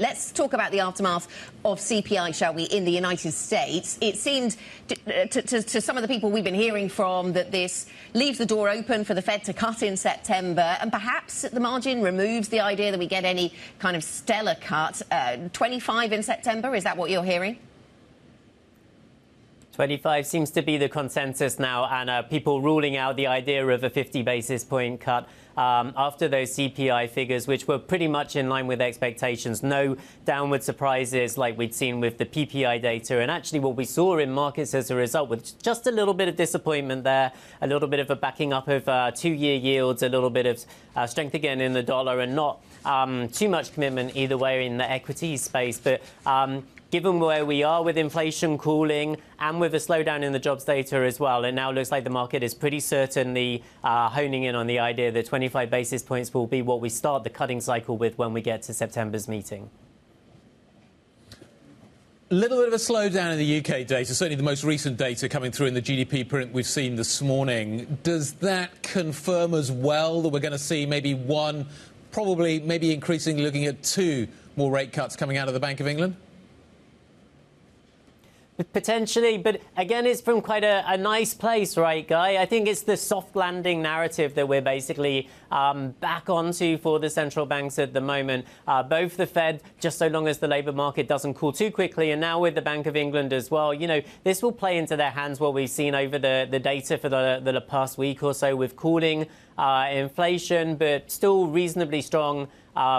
Let's talk about the aftermath of CPI, shall we, in the United States. It seemed to some of the people we've been hearing from that this leaves the door open for the Fed to cut in September and perhaps at the margin removes the idea that we get any kind of stellar cut. 25 in September, is that what you're hearing? 25 seems to be the consensus now, and people ruling out the idea of a 50 basis point cut after those CPI figures, which were pretty much in line with expectations. No downward surprises like we'd seen with the PPI data. And actually what we saw in markets as a result was just a little bit of disappointment there, a little bit of a backing up of 2-year yields, a little bit of strength again in the dollar, and not too much commitment either way in the equities space. But given where we are with inflation cooling and with a slowdown in the jobs data as well, it now looks like the market is pretty certainly honing in on the idea that 25 basis points will be what we start the cutting cycle with when we get to September's meeting. A little bit of a slowdown in the UK data, certainly the most recent data coming through in the GDP print we've seen this morning. Does that confirm as well that we're going to see maybe one, probably maybe increasingly looking at 2 more rate cuts coming out of the Bank of England? Potentially, but again, it's from quite a nice place, right, Guy? I think it's the soft landing narrative that we're basically back onto for the central banks at the moment. Both the Fed, just so long as the labour market doesn't cool too quickly, and now with the Bank of England as well. You know, this will play into their hands what we've seen over the data for the past week or so with cooling inflation, but still reasonably strong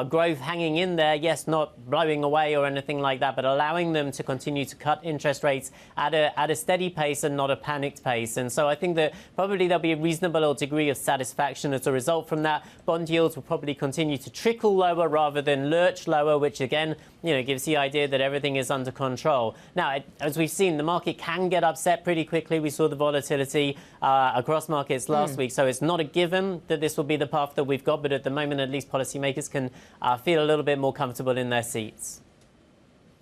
growth hanging in there. Yes, not blowing away or anything like that, but allowing them to continue to cut interest rates at a steady pace and not a panicked pace. And so I think that probably there'll be a reasonable degree of satisfaction as a result from that. Bond yields will probably continue to trickle lower rather than lurch lower, which again, you know, gives the idea that everything is under control. Now, as we've seen, the market can get upset pretty quickly. We saw the volatility across markets last week. So it's not a given that this will be the path that we've got. But at the moment, at least policymakers can feel a little bit more comfortable in their seats.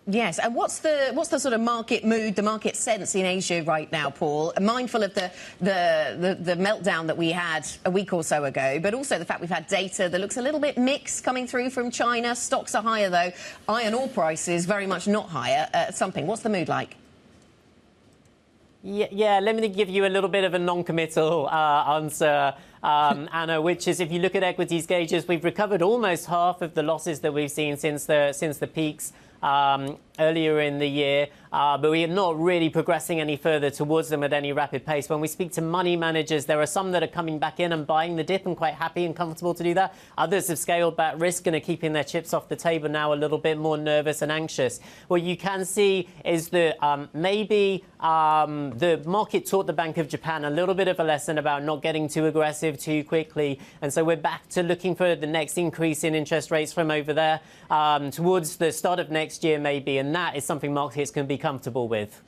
Yes, and what's the sort of market mood, the market sense in Asia right now, Paul? Mindful of the meltdown that we had a week or so ago, but also the fact we've had data that looks a little bit mixed coming through from China. Stocks are higher, though. Iron ore prices very much not higher. Something. What's the mood like? Yeah, let me give you a little bit of a non-committal answer, Anna, which is if you look at equities gauges, we've recovered almost half of the losses that we've seen since the peaks earlier in the year, but we are not really progressing any further towards them at any rapid pace. When we speak to money managers, there are some that are coming back in and buying the dip and quite happy and comfortable to do that. Others have scaled back risk and are keeping their chips off the table now, a little bit more nervous and anxious. What you can see is that maybe the market taught the Bank of Japan a little bit of a lesson about not getting too aggressive too quickly. And so we're back to looking for the next increase in interest rates from over there towards the start of next year, maybe. And that is something markets can be comfortable with.